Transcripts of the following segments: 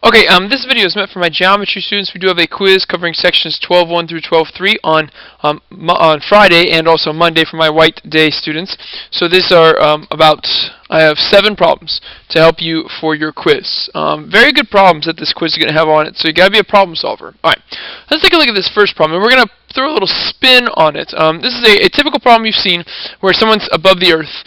Okay, this video is meant for my geometry students. We do have a quiz covering sections 12.1 through 12.3 on Friday and also Monday for my white day students. So these are I have 7 problems to help you for your quiz. Very good problems that this quiz is going to have on it, so you got to be a problem solver. Alright, let's take a look at this first problem, and we're going to throw a little spin on it. This is a typical problem you've seen where someone's above the Earth,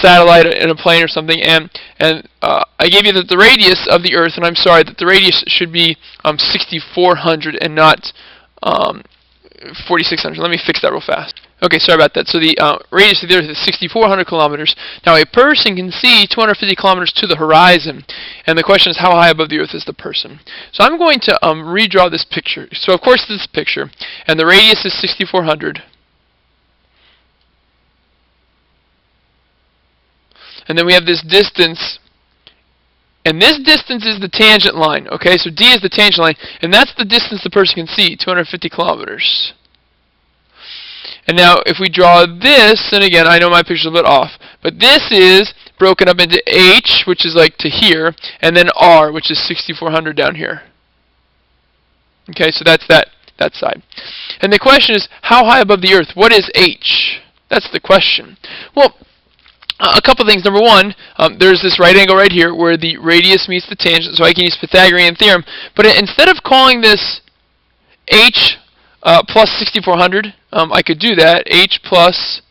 satellite in a plane or something, and I gave you the radius of the Earth, and I'm sorry that the radius should be 6,400 and not 4,600. Let me fix that real fast. Okay, sorry about that. So the radius of the Earth is 6,400 kilometers. Now a person can see 250 kilometers to the horizon, and the question is how high above the Earth is the person? So I'm going to redraw this picture. So of course this picture, and the radius is 6,400. And then we have this distance, and this distance is the tangent line, okay? So D is the tangent line, and that's the distance the person can see, 250 kilometers. And now if we draw this, and again, I know my picture's a bit off, but this is broken up into H, which is like to here, and then R, which is 6,400 down here. Okay, so that's that side. And the question is, how high above the Earth? What is H? That's the question. Well, a couple things. Number one, there's this right angle right here where the radius meets the tangent, so I can use Pythagorean Theorem. But instead of calling this H plus 6,400, I could do that. H plus...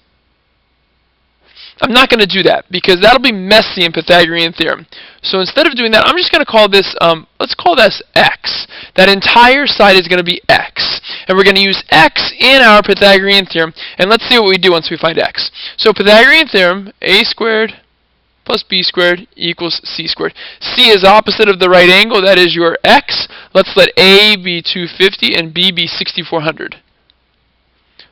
I'm not going to do that because that'll be messy in Pythagorean Theorem. So instead of doing that, I'm just going to call this, let's call this X. That entire side is going to be X. And we're going to use X in our Pythagorean Theorem. And let's see what we do once we find X. So Pythagorean Theorem, a squared plus b squared equals c squared. C is opposite of the right angle, that is your X. Let's let A be 250 and B be 6,400.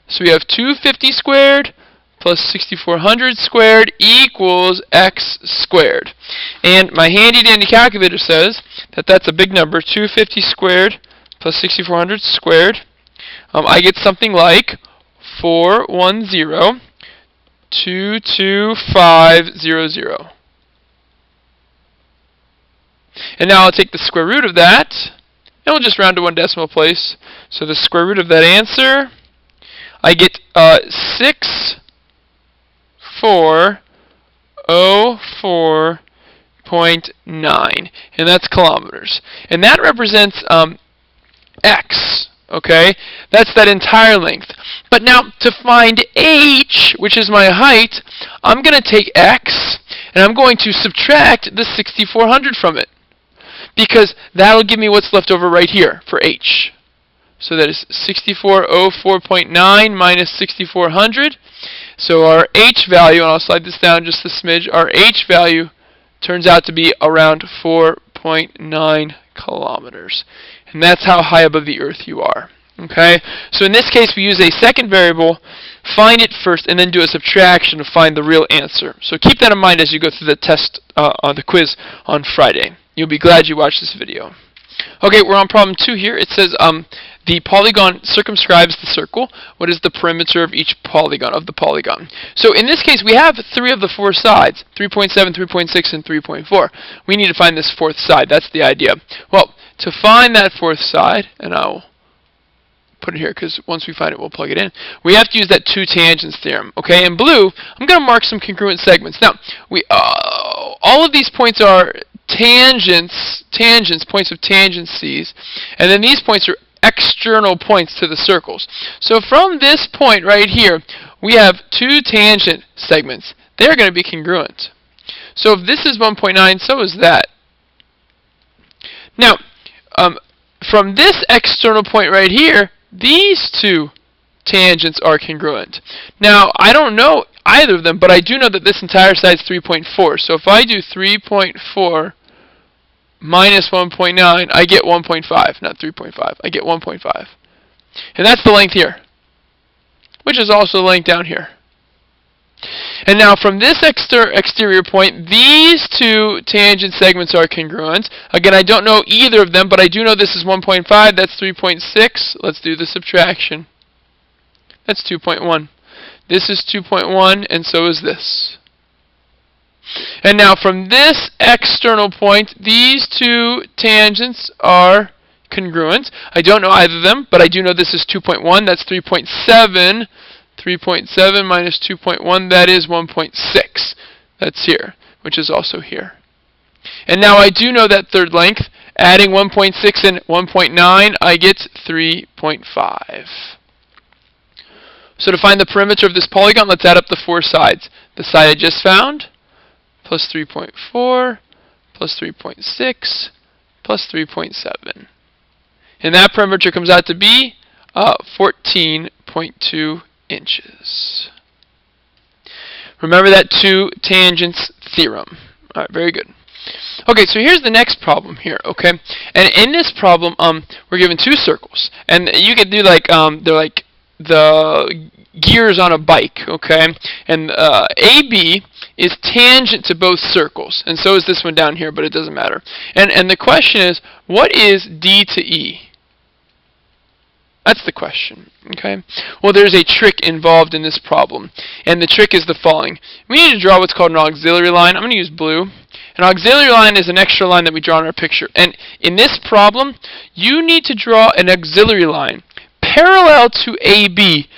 So we have 250 squared plus 6,400 squared equals x squared. And my handy-dandy calculator says that that's a big number, 250 squared plus 6,400 squared. I get something like 410,22500. And now I'll take the square root of that, and we'll just round to one decimal place. So the square root of that answer, I get 6,404.9, and that's kilometers. And that represents x, okay? That's that entire length. But now, to find h, which is my height, I'm going to take x, and I'm going to subtract the 6,400 from it, because that'll give me what's left over right here for h. So that is 6,404.9 minus 6,400. So our h value, and I'll slide this down just a smidge, our h value turns out to be around 4.9 kilometers. And that's how high above the Earth you are. Okay? So in this case, we use a second variable, find it first, and then do a subtraction to find the real answer. So keep that in mind as you go through the test on the quiz on Friday. You'll be glad you watched this video. Okay, we're on problem 2 here. It says the polygon circumscribes the circle. What is the perimeter of each polygon, of the polygon? So in this case, we have 3 of the 4 sides, 3.7, 3.6, and 3.4. We need to find this 4th side. That's the idea. Well, to find that 4th side, and I'll put it here because once we find it, we'll plug it in. We have to use that 2 tangents theorem. Okay, in blue, I'm going to mark some congruent segments. Now, all of these points are tangents, points of tangencies, and then these points are external points to the circles. So from this point right here, we have 2 tangent segments. They're going to be congruent. So if this is 1.9, so is that. Now, from this external point right here, these 2 tangents are congruent. Now, I don't know either of them, but I do know that this entire side is 3.4. So if I do 3.4 minus 1.9, I get 1.5, not 3.5. I get 1.5. And that's the length here, which is also the length down here. And now from this exterior point, these 2 tangent segments are congruent. Again, I don't know either of them, but I do know this is 1.5, that's 3.6. Let's do the subtraction. That's 2.1. This is 2.1, and so is this. And now from this external point, these two tangents are congruent. I don't know either of them, but I do know this is 2.1. That's 3.7. 3.7 minus 2.1, that is 1.6. That's here, which is also here. And now I do know that third length. Adding 1.6 and 1.9, I get 3.5. So to find the perimeter of this polygon, let's add up the four sides. The side I just found, plus 3.4, plus 3.6, plus 3.7. And that perimeter comes out to be 14.2 inches. Remember that two tangents theorem. All right, very good. Okay, so here's the next problem here, okay? And in this problem, we're given two circles. And you could do like, they're like the gears on a bike, okay? And AB is tangent to both circles. And so is this one down here, but it doesn't matter. And the question is, what is D to E? That's the question, okay? Well, there's a trick involved in this problem, and the trick is the following. We need to draw what's called an auxiliary line. I'm going to use blue. An auxiliary line is an extra line that we draw in our picture. And in this problem, you need to draw an auxiliary line parallel to AB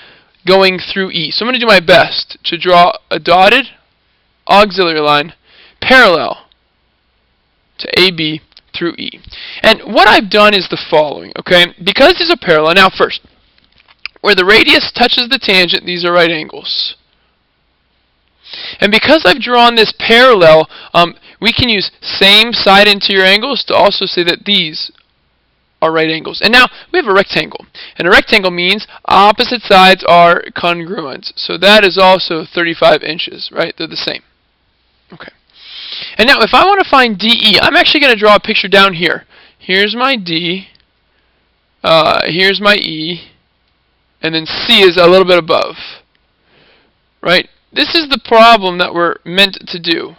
going through E. So I'm going to do my best to draw a dotted auxiliary line parallel to AB through E. And what I've done is the following, okay? Because these are parallel, now first, where the radius touches the tangent, these are right angles. And because I've drawn this parallel, we can use same side interior angles to also say that these are right angles. And now we have a rectangle. And a rectangle means opposite sides are congruent. So that is also 35 inches, right? They're the same. Okay. And now if I want to find DE, I'm actually going to draw a picture down here. Here's my D. Here's my E. And then C is a little bit above. Right? This is the problem that we're meant to do.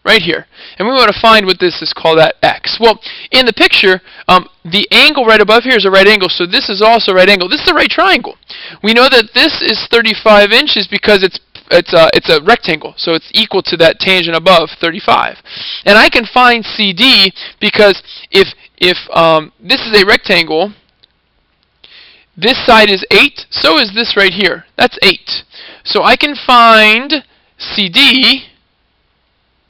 Right here. And we want to find what this is called at X. Well, in the picture, the angle right above here is a right angle, so this is also a right angle. This is a right triangle. We know that this is 35 inches because it's a rectangle, so it's equal to that tangent above, 35. And I can find CD because if this is a rectangle, this side is 8, so is this right here. That's 8. So I can find CD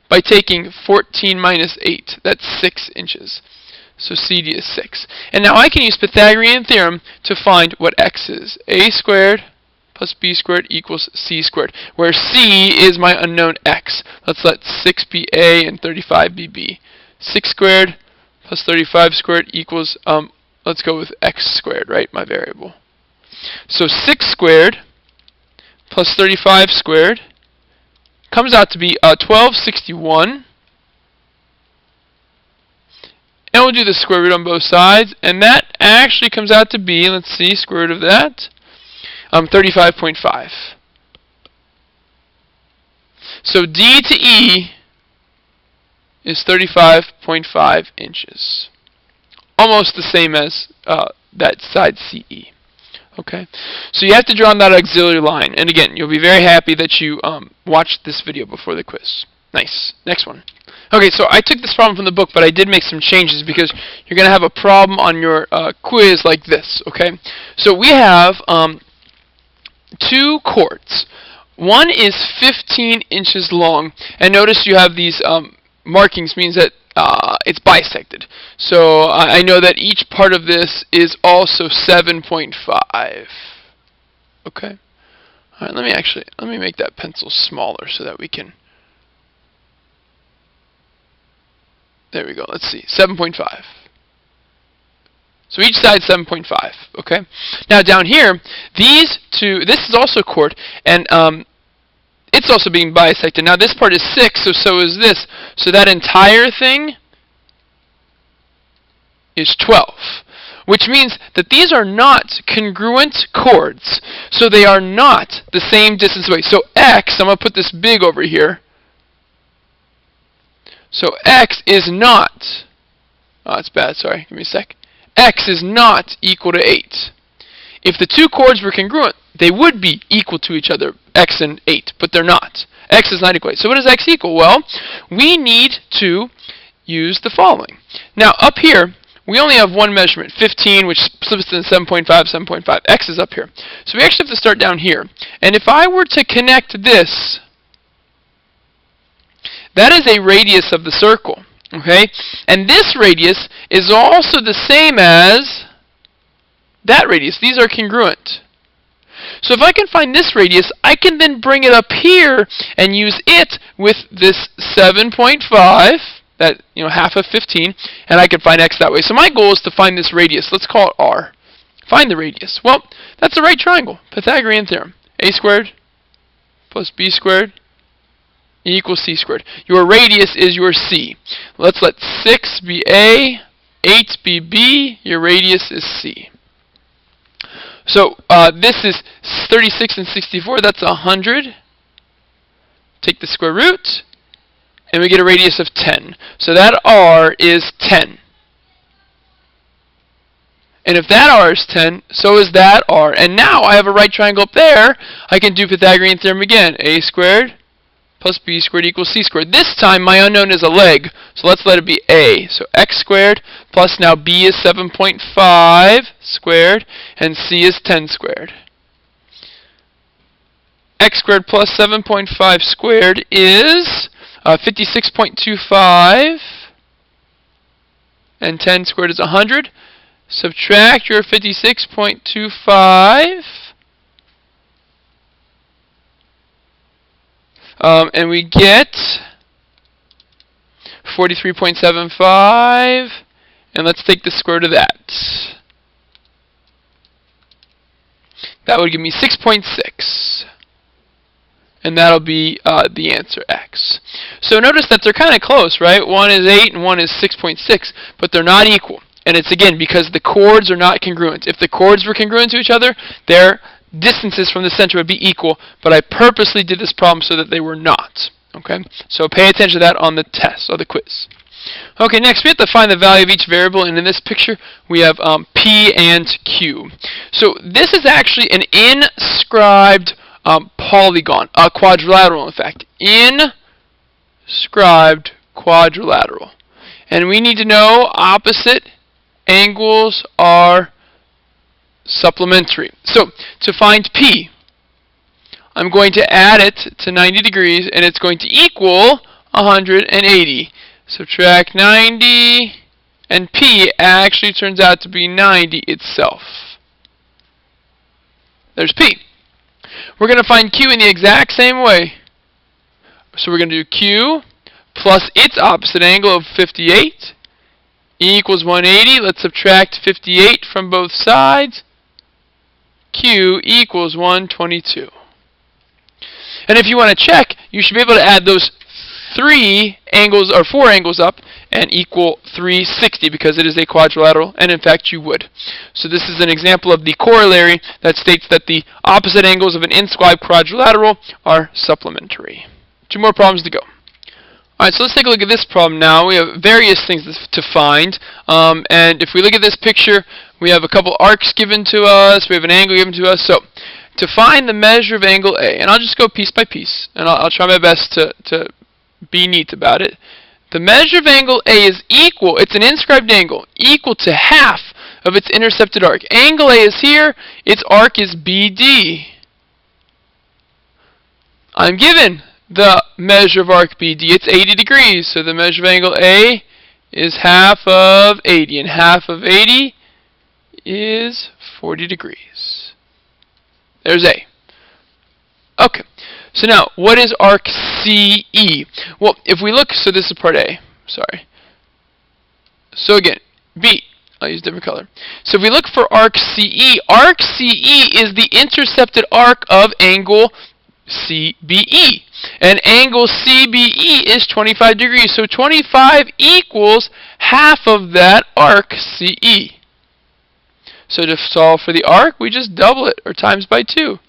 by taking 14 minus 8. That's 6 inches. So CD is 6. And now I can use Pythagorean Theorem to find what X is. A squared plus B squared equals C squared, where C is my unknown X. Let's let 6 be A and 35 be B. 6 squared plus 35 squared equals, let's go with X squared, right, my variable. So 6 squared plus 35 squared comes out to be 1261. And we'll do the square root on both sides. And that actually comes out to be, let's see, square root of that, 35.5. So D to E is 35.5 inches. Almost the same as that side CE. Okay, so you have to draw on that auxiliary line. And again, you'll be very happy that you watched this video before the quiz. Nice. Next one. Okay, so I took this problem from the book, but I did make some changes because you're going to have a problem on your quiz like this. Okay, so we have two chords. One is 15 inches long, and notice you have these markings, means that it's bisected. So I know that each part of this is also 7.5. Okay. All right. Let me make that pencil smaller so that we can. There we go. Let's see. 7.5. So each side 7.5. Okay. Now down here, these two. This is also a chord, and it's also being bisected. Now this part is 6, so is this. So that entire thing is 12. Which means that these are not congruent chords. So they are not the same distance away. So X, I'm going to put this big over here. So X is not, oh, it's bad, sorry, give me a sec. X is not equal to 8. If the two chords were congruent, they would be equal to each other, X and 8, but they're not. X is not equal. So what does X equal? Well, we need to use the following. Now, up here, we only have one measurement, 15, which splits to 7.5, 7.5. X is up here. So we actually have to start down here. And if I were to connect this, that is a radius of the circle. Okay? And this radius is also the same as that radius. These are congruent. So if I can find this radius, I can then bring it up here and use it with this 7.5, that, half of 15, and I can find X that way. So my goal is to find this radius. Let's call it R. Find the radius. Well, that's a right triangle. Pythagorean Theorem. A squared plus B squared equals C squared. Your radius is your C. Let's let 6 be A, 8 be B. Your radius is C. So this is 36 and 64. That's 100. Take the square root, and we get a radius of 10. So that R is 10. And if that R is 10, so is that R. And now I have a right triangle up there. I can do Pythagorean Theorem again. A squared plus B squared equals C squared. This time my unknown is a leg, so let's let it be A. So X squared plus now B is 7.5 squared, and C is 10 squared. X squared plus 7.5 squared is 56.25, and 10 squared is 100. Subtract your 56.25, and we get 43.75, and let's take the square root of that. That would give me 6.6. And that'll be the answer, X. So notice that they're kind of close, right? One is 8 and one is 6.6, but they're not equal. And it's, again, because the chords are not congruent. If the chords were congruent to each other, their distances from the center would be equal, but I purposely did this problem so that they were not. Okay? So pay attention to that on the test, or the quiz. Okay, next we have to find the value of each variable, and in this picture we have P and Q. So this is actually an inscribed polygon, a quadrilateral in fact. Inscribed quadrilateral. And we need to know opposite angles are supplementary. So to find P, I'm going to add it to 90 degrees, and it's going to equal 180. Subtract 90, and P actually turns out to be 90 itself. There's P. We're going to find Q in the exact same way. So we're going to do Q plus its opposite angle of 58 equals 180. Let's subtract 58 from both sides. Q equals 122. And if you want to check, you should be able to add those 3 angles or 4 angles up and equal 360 because it is a quadrilateral, and in fact you would. So this is an example of the corollary that states that the opposite angles of an inscribed quadrilateral are supplementary. 2 more problems to go. Alright, so let's take a look at this problem now. We have various things to find, and if we look at this picture, we have a couple arcs given to us, we have an angle given to us. So to find the measure of angle A, and I'll just go piece by piece, and I'll try my best to be neat about it. The measure of angle A is equal, it's an inscribed angle, equal to half of its intercepted arc. Angle A is here, its arc is BD. I'm given the measure of arc BD, it's 80 degrees, so the measure of angle A is half of 80, and half of 80 is 40 degrees. There's A. Okay. So now, what is arc CE? Well, if we look, so this is part A. Sorry. So again, B. I'll use a different color. So if we look for arc CE is the intercepted arc of angle CBE. And angle CBE is 25 degrees. So 25 equals half of that arc CE. So to solve for the arc, we just double it, or times by 2.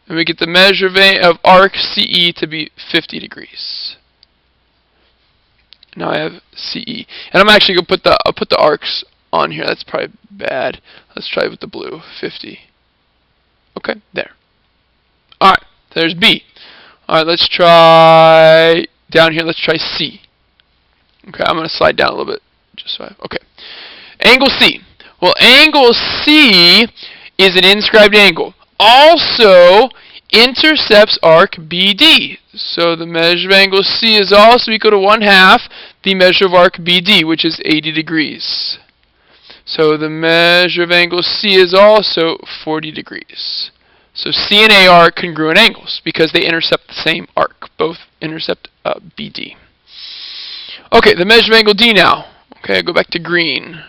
And we get the measure of arc CE to be 50 degrees. Now I have CE. And I'm actually going to put the arcs on here. That's probably bad. Let's try with the blue. 50. Okay, there. Alright, there's B. All right, let's try down here. Let's try C. Okay, I'm going to slide down a little bit. Just so okay. Angle C. Well, angle C is an inscribed angle. Also intercepts arc BD. So the measure of angle C is also equal to 1/2 the measure of arc BD, which is 80 degrees. So the measure of angle C is also 40 degrees. So C and A are congruent angles because they intercept the same arc. Both intercept BD. Okay, the measure of angle D now. Okay, go back to green.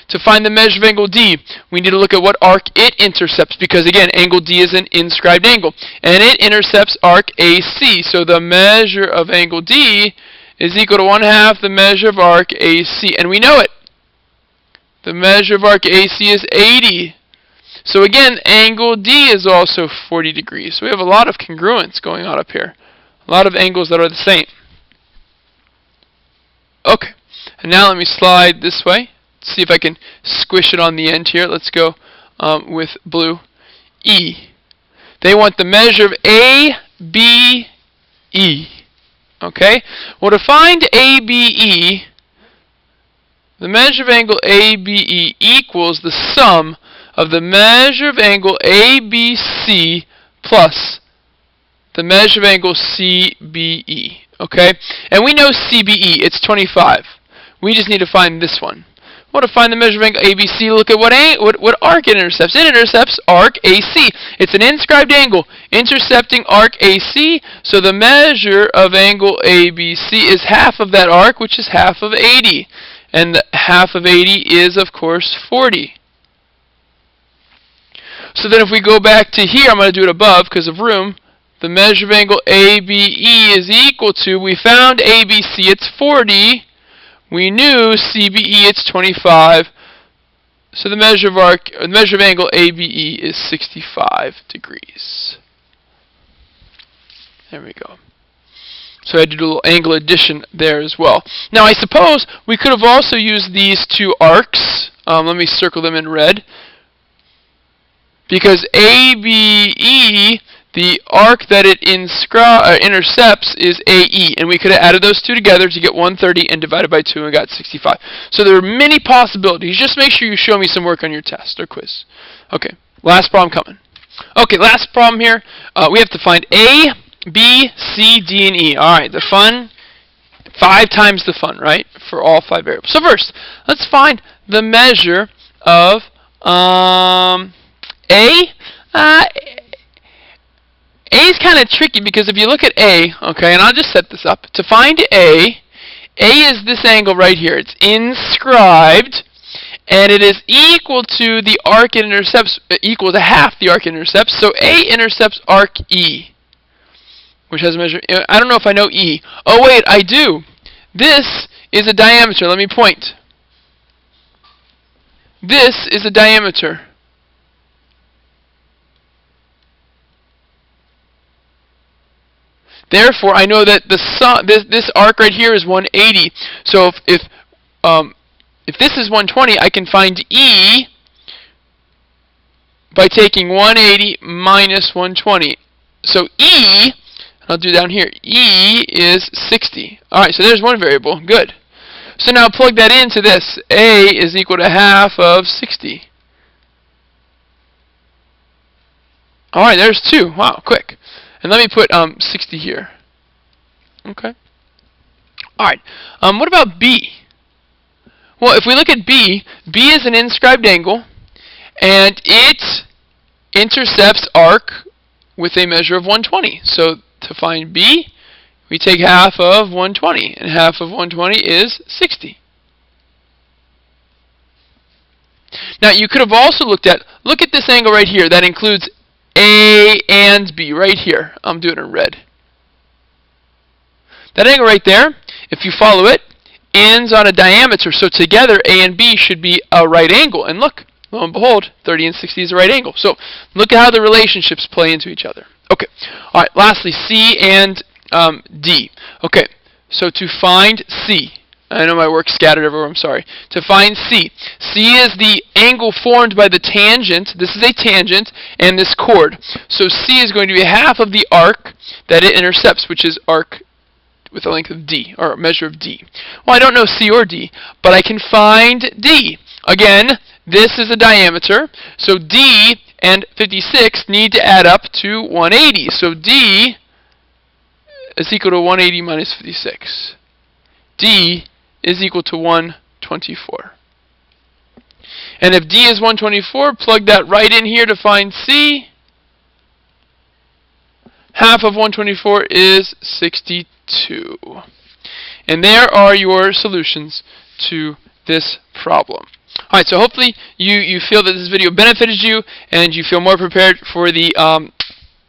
To find the measure of angle D, we need to look at what arc it intercepts because, again, angle D is an inscribed angle. And it intercepts arc AC. So the measure of angle D is equal to 1/2 the measure of arc AC. And we know it. The measure of arc AC is 80. So again, angle D is also 40 degrees. So we have a lot of congruence going on up here. A lot of angles that are the same. Okay, and now let me slide this way. See if I can squish it on the end here. Let's go with blue. E. They want the measure of ABE. Okay? Well, to find ABE, the measure of angle ABE equals the sum of the measure of angle ABC plus the measure of angle CBE. Okay? And we know CBE, it's 25. We just need to find this one. Well, to find the measure of angle ABC, look at what arc it intercepts. It intercepts arc AC. It's an inscribed angle intercepting arc AC, so the measure of angle ABC is half of that arc, which is half of 80. And the half of 80 is, of course, 40. So then if we go back to here, I'm going to do it above because of room. The measure of angle ABE is equal to, we found ABC, it's 40. We knew CBE, it's 25. So the measure of angle ABE is 65 degrees. There we go. So I had to do a little angle addition there as well. Now I suppose we could have also used these two arcs. Let me circle them in red. Because ABE, the arc that it intercepts is AE. And we could have added those two together to get 130 and divided by 2 and got 65. So there are many possibilities. Just make sure you show me some work on your test or quiz. Okay, last problem coming. Okay, last problem here. We have to find A, B, C, D, and E. Alright, the fun, 5 times the fun, right? For all 5 variables. So first, let's find the measure of A. A is kind of tricky because if you look at A, okay, and I'll just set this up. To find A is this angle right here. It's inscribed, and it is equal to the arc it intercepts, equal to half the arc it intercepts. So A intercepts arc E, which has a measure. I don't know if I know E. Oh, wait, I do. This is a diameter. Let me point. This is a diameter. Therefore, I know that this arc right here is 180. So if this is 120, I can find E by taking 180 minus 120. So E, I'll do down here, E is 60. Alright, so there's one variable. Good. So now plug that into this. A is equal to half of 60. Alright, there's 2. Wow, quick. And let me put 60 here. Okay. Alright. What about B? Well, if we look at B, B is an inscribed angle, and it intercepts arc with a measure of 120. So to find B, we take half of 120, and half of 120 is 60. Now, you could have also look at this angle right here. That includes A and B right here. I'm doing it in red. That angle right there, if you follow it, ends on a diameter. So together, A and B should be a right angle. And look, lo and behold, 30 and 60 is a right angle. So look at how the relationships play into each other. Okay. All right. Lastly, C and D. Okay. So to find C, I know my work's scattered everywhere, I'm sorry. To find C. C is the angle formed by the tangent. This is a tangent, and this chord. So C is going to be half of the arc that it intercepts, which is arc with a length of D, or a measure of D. Well, I don't know C or D, but I can find D. Again, this is a diameter, so D and 56 need to add up to 180. So D is equal to 180 minus 56. D is equal to 124. And if D is 124, plug that right in here to find C. Half of 124 is 62. And there are your solutions to this problem. Alright, so hopefully you feel that this video benefited you and you feel more prepared for the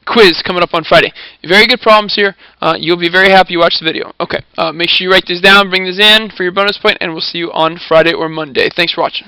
quiz coming up on Friday. Very good problems here. You'll be very happy you watched the video. Okay, make sure you write this down, bring this in for your bonus point, and we'll see you on Friday or Monday. Thanks for watching.